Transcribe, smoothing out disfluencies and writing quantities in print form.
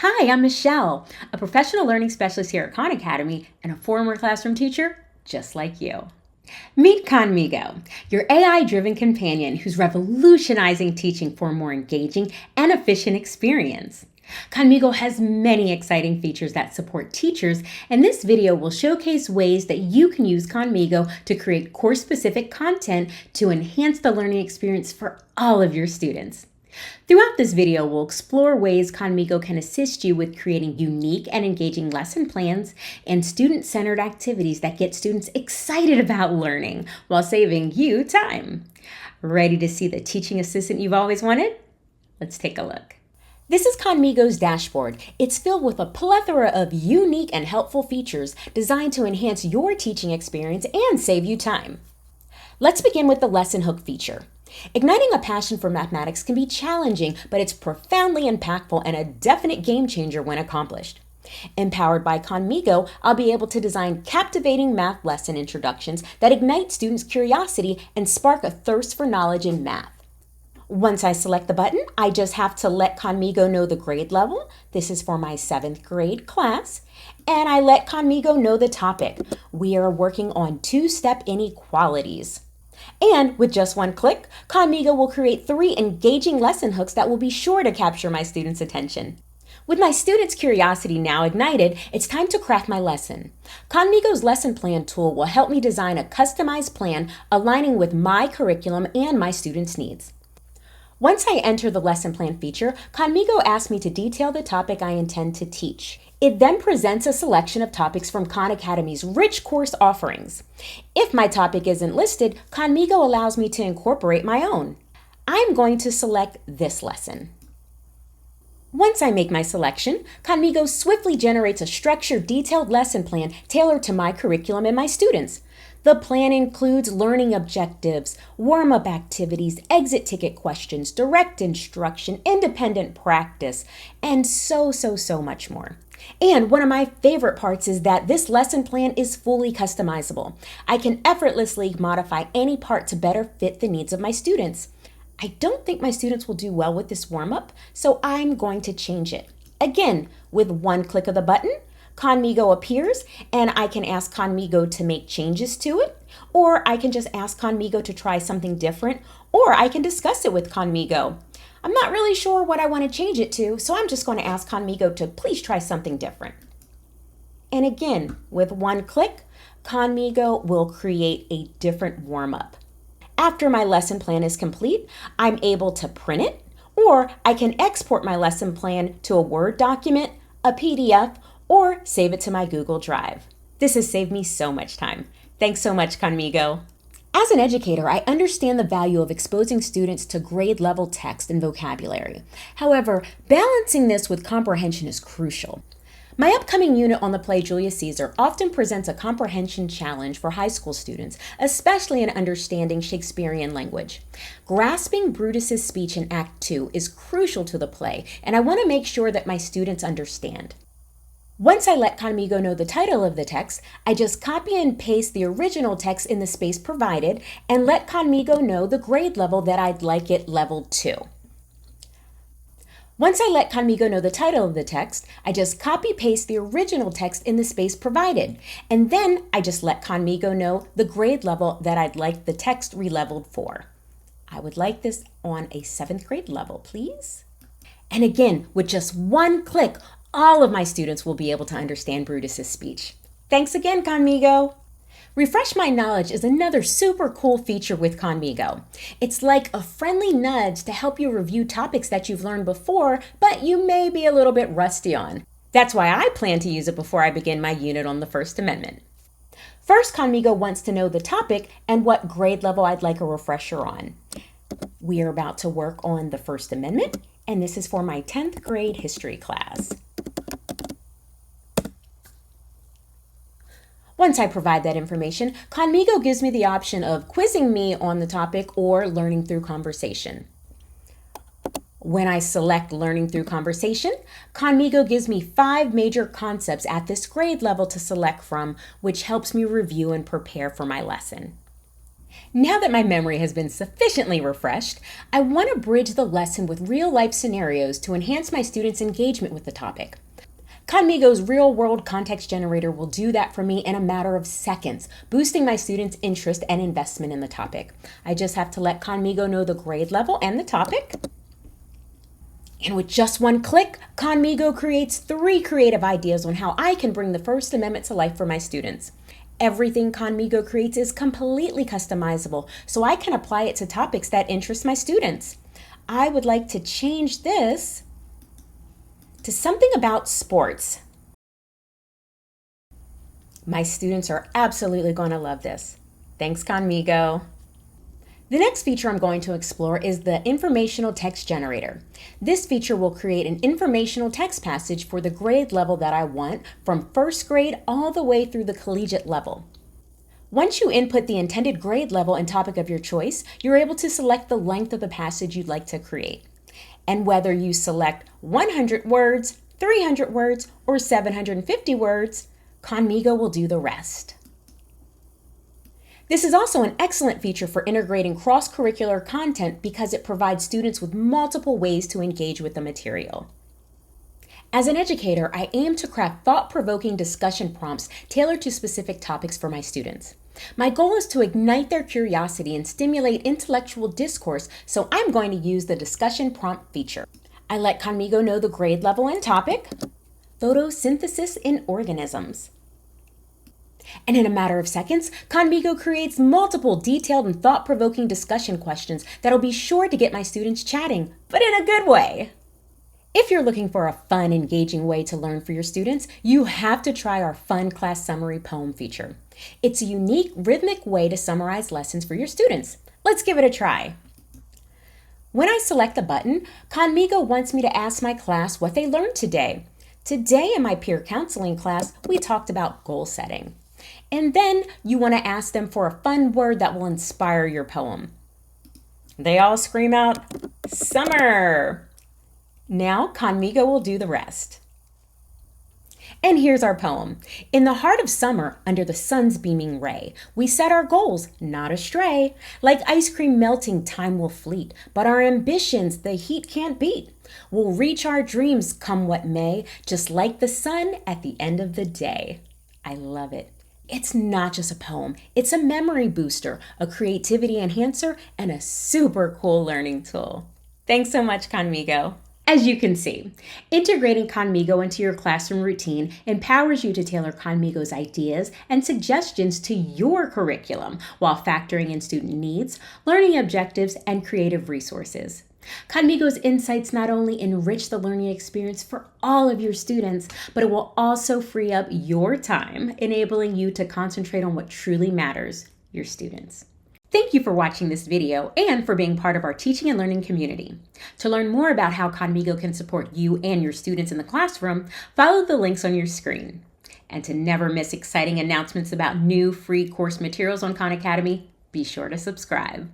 Hi, I'm Michele, a professional learning specialist here at Khan Academy and a former classroom teacher just like you. Meet khanmigo, your AI-driven companion who's revolutionizing teaching for a more engaging and efficient experience. khanmigo has many exciting features that support teachers, and this video will showcase ways that you can use khanmigo to create course-specific content to enhance the learning experience for all of your students. Throughout this video, we'll explore ways khanmigo can assist you with creating unique and engaging lesson plans and student-centered activities that get students excited about learning while saving you time. Ready to see the teaching assistant you've always wanted? Let's take a look. This is khanmigo's dashboard. It's filled with a plethora of unique and helpful features designed to enhance your teaching experience and save you time. Let's begin with the lesson hook feature. Igniting a passion for mathematics can be challenging, but it's profoundly impactful and a definite game changer when accomplished. Empowered by khanmigo, I'll be able to design captivating math lesson introductions that ignite students' curiosity and spark a thirst for knowledge in math. Once I select the button, I just have to let khanmigo know the grade level. This is for my 7th grade class. And I let khanmigo know the topic. We are working on two-step inequalities. And with just one click, khanmigo will create 3 engaging lesson hooks that will be sure to capture my students' attention. With my students' curiosity now ignited, it's time to craft my lesson. khanmigo's lesson plan tool will help me design a customized plan aligning with my curriculum and my students' needs. Once I enter the lesson plan feature, khanmigo asks me to detail the topic I intend to teach. It then presents a selection of topics from Khan Academy's rich course offerings. If my topic isn't listed, khanmigo allows me to incorporate my own. I'm going to select this lesson. Once I make my selection, khanmigo swiftly generates a structured, detailed lesson plan tailored to my curriculum and my students. The plan includes learning objectives, warm-up activities, exit ticket questions, direct instruction, independent practice, and so much more. And one of my favorite parts is that this lesson plan is fully customizable. I can effortlessly modify any part to better fit the needs of my students. I don't think my students will do well with this warm-up, so I'm going to change it. Again, with one click of the button, khanmigo appears, and I can ask khanmigo to make changes to it, or I can just ask khanmigo to try something different, or I can discuss it with khanmigo. I'm not really sure what I want to change it to, so I'm just going to ask khanmigo to please try something different. And again, with one click, khanmigo will create a different warm-up. After my lesson plan is complete, I'm able to print it, or I can export my lesson plan to a Word document, a PDF, or save it to my Google Drive. This has saved me so much time. Thanks so much, khanmigo. As an educator, I understand the value of exposing students to grade-level text and vocabulary. However, balancing this with comprehension is crucial. My upcoming unit on the play Julius Caesar often presents a comprehension challenge for high school students, especially in understanding Shakespearean language. Grasping Brutus's speech in Act 2 is crucial to the play, and I want to make sure that my students understand. Once I let khanmigo know the title of the text, I just copy and paste the original text in the space provided and let khanmigo know the grade level that I'd like it level 2. Once I let khanmigo know the title of the text, I just copy-paste the original text in the space provided, and then I just let khanmigo know the grade level that I'd like the text re-leveled for. I would like this on a 7th grade level, please. And again, with just one click, all of my students will be able to understand Brutus's speech. Thanks again, khanmigo. Refresh My Knowledge is another super cool feature with khanmigo. It's like a friendly nudge to help you review topics that you've learned before, but you may be a little bit rusty on. That's why I plan to use it before I begin my unit on the First Amendment. First, khanmigo wants to know the topic and what grade level I'd like a refresher on. We are about to work on the First Amendment, and this is for my 10th grade history class. Once I provide that information, khanmigo gives me the option of quizzing me on the topic or learning through conversation. When I select learning through conversation, khanmigo gives me 5 major concepts at this grade level to select from, which helps me review and prepare for my lesson. Now that my memory has been sufficiently refreshed, I want to bridge the lesson with real-life scenarios to enhance my students' engagement with the topic. Khanmigo's real-world context generator will do that for me in a matter of seconds, boosting my students' interest and investment in the topic. I just have to let Khanmigo know the grade level and the topic. And with just one click, Khanmigo creates 3 creative ideas on how I can bring the First Amendment to life for my students. Everything Khanmigo creates is completely customizable, so I can apply it to topics that interest my students. I would like to change this to something about sports. My students are absolutely going to love this. Thanks, Khanmigo. The next feature I'm going to explore is the Informational Text Generator. This feature will create an informational text passage for the grade level that I want, from first grade all the way through the collegiate level. Once you input the intended grade level and topic of your choice, you're able to select the length of the passage you'd like to create. And whether you select 100 words, 300 words, or 750 words, Khanmigo will do the rest. This is also an excellent feature for integrating cross-curricular content because it provides students with multiple ways to engage with the material. As an educator, I aim to craft thought-provoking discussion prompts tailored to specific topics for my students. My goal is to ignite their curiosity and stimulate intellectual discourse, so I'm going to use the discussion prompt feature. I let Khanmigo know the grade level and topic, photosynthesis in organisms. And in a matter of seconds, Khanmigo creates multiple detailed and thought-provoking discussion questions that'll be sure to get my students chatting, but in a good way. If you're looking for a fun, engaging way to learn for your students, you have to try our Fun Class Summary Poem feature. It's a unique, rhythmic way to summarize lessons for your students. Let's give it a try. When I select the button, Khanmigo wants me to ask my class what they learned today. Today in my peer counseling class, we talked about goal setting. And then you want to ask them for a fun word that will inspire your poem. They all scream out, "Summer!" Now Khanmigo will do the rest. And here's our poem. In the heart of summer, under the sun's beaming ray, we set our goals, not astray. Like ice cream melting, time will fleet, but our ambitions the heat can't beat. We'll reach our dreams, come what may, just like the sun at the end of the day. I love it. It's not just a poem, it's a memory booster, a creativity enhancer, and a super cool learning tool. Thanks so much, Khanmigo. As you can see, integrating Khanmigo into your classroom routine empowers you to tailor Khanmigo's ideas and suggestions to your curriculum while factoring in student needs, learning objectives, and creative resources. Khanmigo's insights not only enrich the learning experience for all of your students, but it will also free up your time, enabling you to concentrate on what truly matters, your students. Thank you for watching this video and for being part of our teaching and learning community. To learn more about how Khanmigo can support you and your students in the classroom, follow the links on your screen. And to never miss exciting announcements about new free course materials on Khan Academy, be sure to subscribe.